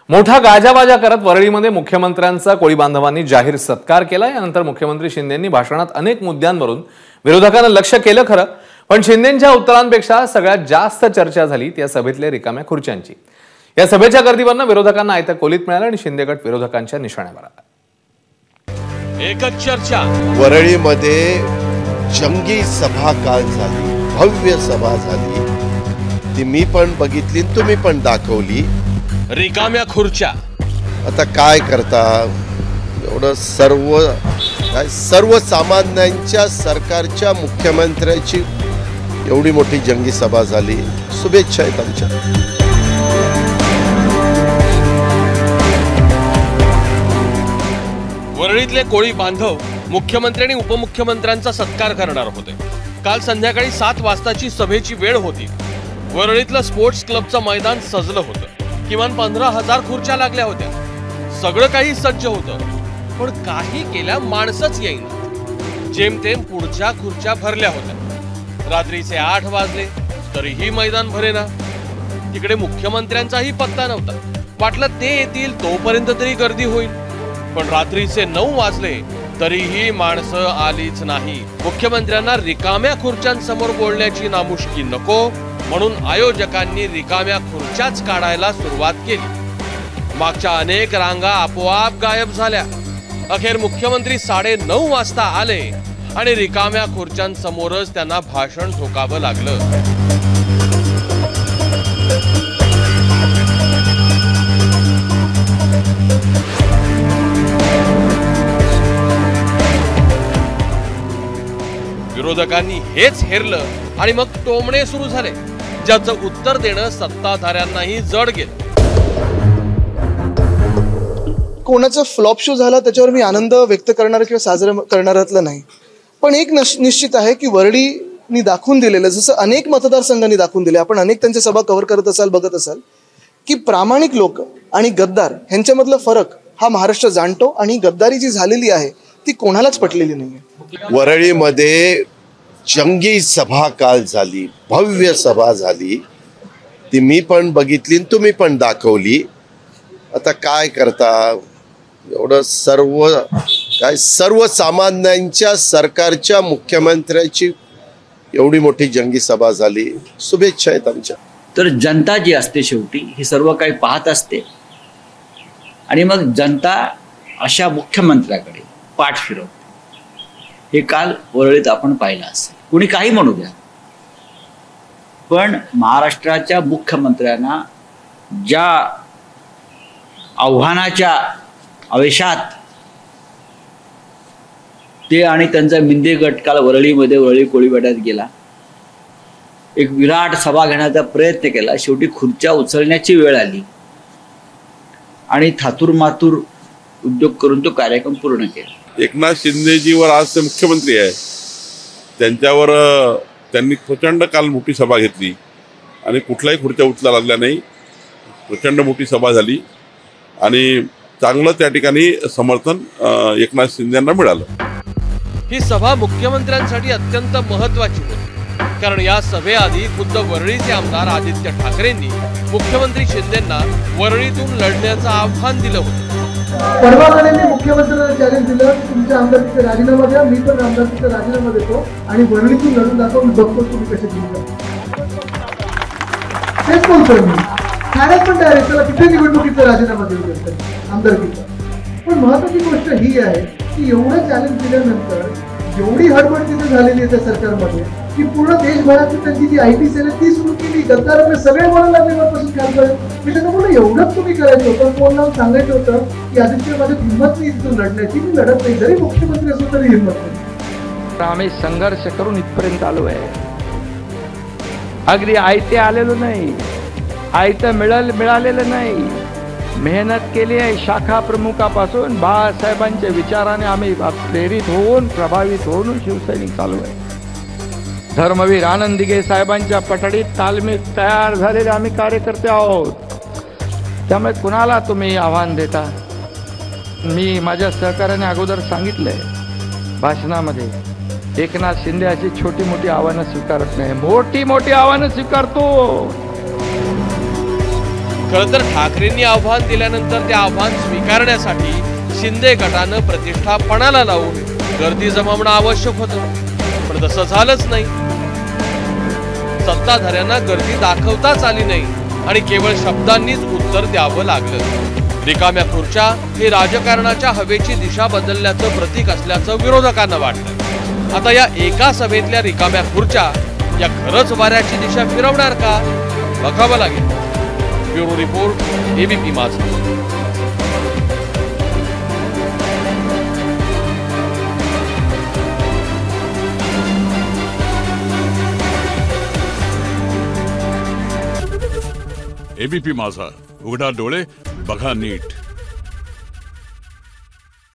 मोठा गाजावाजा करत वरळीमध्ये मुख्यमंत्र्यांचा कोळी बांधवांनी जाहीर सत्कार केला। यानंतर मुख्यमंत्री शिंदेंनी भाषणात अनेक मुद्द्यांवरून विरोधकांना लक्ष केलं खरं, पण शिंदेंच्या उत्तरांपेक्षा सगळ्यात जास्त चर्चा झाली त्या सभेतल्या रिकाम्या खुर्च्यांची। या सभेच्या गर्दीवरनं विरोधकांना आयत्या कोलीत मिळालं आणि शिंदे गट विरोधकांच्या निशाण्यावर आला। एकच चर्चा, वरळीमध्ये जंगी सभा काल झाली, भव्य सभा झाली, ती मी पण बघितली, तुम्ही पण दाखवली। रिकाम्या खुर्च्या आता काय करता, एवढं सर्वसामान्यांच्या सरकारच्या मुख्यमंत्र्याची एवढी मोठी जंगी सभा झाली। शुभेच्छा आहेत आमच्या। वरळीतले कोळी बांधव मुख्यमंत्री आणि उपमुख्यमंत्र्यांचा सत्कार करणार होते। काल संध्याकाळी 7 वाजताची सभेची वेळ होती। वरळीतलं स्पोर्ट्स क्लबचं मैदान सजलं होतं। किमान 15,000 खुर्च्या लागल्या होत्या। सगळं काही सज्ज होतं, पण काही केल्या माणसंच येईना। जेमतेम पुढच्या खुर्च्या भरल्या होत्या। रात्रीचे 8 वाजले तरीही मैदान भरेना। तिकडे मुख्यमंत्र्यांचाही पत्ता नव्हता। वाटलं ते येतील तोपर्यंत तरी गर्दी होईल, पण रात्रीचे 9 वाजले तरीही माणसं आलीच नाही। मुख्यमंत्र्यांना रिकाम्या खुर्च्यांसमोर बोलण्याची नामुष्की नको म्हणून आयोजकांनी रिकाम्या खुर्च्याच काढायला सुरुवात केली। मागच्या अनेक रांगा आपोआप गायब झाल्या। अखेर मुख्यमंत्री 9:30 वाजता आले आणि रिकाम्या खुर्च्यांसमोरच त्यांना भाषण ठोकावं लागलं। विरोधकांनी हेच हेरलं आणि मग टोमणे सुरू झाले, ज्याचं उत्तर देणं सत्ताधाऱ्यांनाही जड गेलं। कोणाचा फ्लॉप शो झाला त्याच्यावर मी आनंद व्यक्त करणार किंवा साजरा करणारातला नाही, पण एक निश्चित आहे की वरळीनी दाखवून दिलेलं, जसं अनेक मतदारसंघांनी दाखवून दिले, आपण अनेक त्यांच्या सभा कव्हर करत असाल, बघत असाल, की प्रामाणिक लोक आणि गद्दार ह्यांच्यामधला फरक हा महाराष्ट्र जाणतो आणि गद्दारी जी झालेली आहे ती कोणालाच पटलेली नाहीये। वरळीमध्ये जंगी सभा काल झाली, भव्य सभा झाली, ती मी पण बघितली, तुम्ही पण दाखवली। आता काय करता, एवढं सर्वसामान्यांच्या सरकारच्या मुख्यमंत्र्याची एवढी मोठी जंगी सभा झाली। शुभेच्छा आहेत आमच्या। तर जनता जी असते शेवटी ही सर्व काही पाहत असते आणि मग जनता अशा मुख्यमंत्र्याकडे पाठ फिरवते। हे काल वरळीत आपण पाहिलं असेल। कुणी काही म्हणू द्या, पण महाराष्ट्राच्या मुख्यमंत्र्यांना ज्या आव्हानाच्या आवेशात ते आणि त्यांचा मिंदे गट काल वरळी कोळी बेटात गेला, एक विराट सभा घेण्याचा प्रयत्न केला, शेवटी खुर्च्या उचलण्याची वेळ आली आणि थातूर मातूर उद्योग करून तो कार्यक्रम पूर्ण केला। एकनाथ शिंदेजीवर आज ते मुख्यमंत्री आहे, त्यांच्यावर त्यांनी प्रचंड काल मोठी सभा घेतली आणि कुठलाही खुर्च्या उचला लागल्या नाही। प्रचंड मोठी सभा झाली आणि चांगलं त्या ठिकाणी समर्थन एकनाथ शिंदेंना मिळालं। ही सभा मुख्यमंत्र्यांसाठी अत्यंत महत्वाची होती, कारण या सभेआधी खुद्द वरळीचे आमदार आदित्य ठाकरेंनी मुख्यमंत्री शिंदेंना वरळीतून लढण्याचं आव्हान दिलं होतं। परवानगीने मुख्यमंत्र्यांना चॅलेंज दिलं की तुमच्या आमदारकीचा राजीनामा द्या, मी पण आमदारकीचा राजीनामा देतो आणि वरळीतून लढून दाखवून बघतो तुम्ही कसे जिंकता। तेच बोलतोय मी, ठाण्यात पण तयार आहे, त्याला किती निवडणुकीचा राजीनामा देऊ शकतात आमदारकीचा। पण महत्वाची गोष्ट ही आहे की एवढं चॅलेंज दिल्यानंतर एवढी हडबड तिथे झालेली आहे त्या सरकारमध्ये की पूर्ण देशभरातून त्यांची जी IT सेल आहे ती सुरू केली। गद्दार सगळे बोलायला लागल्यापासून खासदार मी त्यांना बोललो एवढंच तुम्ही करायचं होतं, फोन लावून सांगायचं होतं की आदित्य माझी हिंमत नाही इथून लढण्याची, मी लढत नाही, जरी मुख्यमंत्री असो तरी हिंमत नाही। आम्ही संघर्ष करून इथपर्यंत आलो आहे। अगदी आयते आलेलो नाही, आयतं मिळालेलं नाही, मेहनत केली आहे। शाखा प्रमुखापासून बाळासाहेबांच्या विचाराने आम्ही प्रेरित होऊन प्रभावित होऊन शिवसैनिक चालू आहे। धर्मवीर आनंद दिघे साहेबांच्या पठडीत तालमीत तयार झालेले आम्ही कार्यकर्ते आहोत। त्यामुळे कुणाला तुम्ही आव्हान देता? मी माझ्या सहकार्याने अगोदर सांगितलंय भाषणामध्ये, एकनाथ शिंदे अशी छोटी मोठी आव्हानं स्वीकारत नाही, मोठी मोठी आव्हानं स्वीकारतो। खरं तर ठाकरेंनी आव्हान दिल्यानंतर ते आव्हान स्वीकारण्यासाठी शिंदे गटानं प्रतिष्ठा पणाला लावून गर्दी जमवणं आवश्यक होतं, पण तसं झालंच नाही. सत्ताधाऱ्यांना गर्दी दाखवताच आली नाही आणि केवळ शब्दांनीच उत्तर द्यावं लागलं. रिकाम्या खुर्च्या हे राजकारणाच्या हवेची दिशा बदलण्याचं प्रतीक असल्याचं विरोधकांना वाटतं. आता या एका सभेतल्या रिकाम्या खुर्च्या या खरंच वाऱ्याची दिशा फिरवणार का, बघावं लागेल. ब्युरो रिपोर्ट, एबीपी माझा. एबीपी माझा, उघडा डोळे बघा नीट.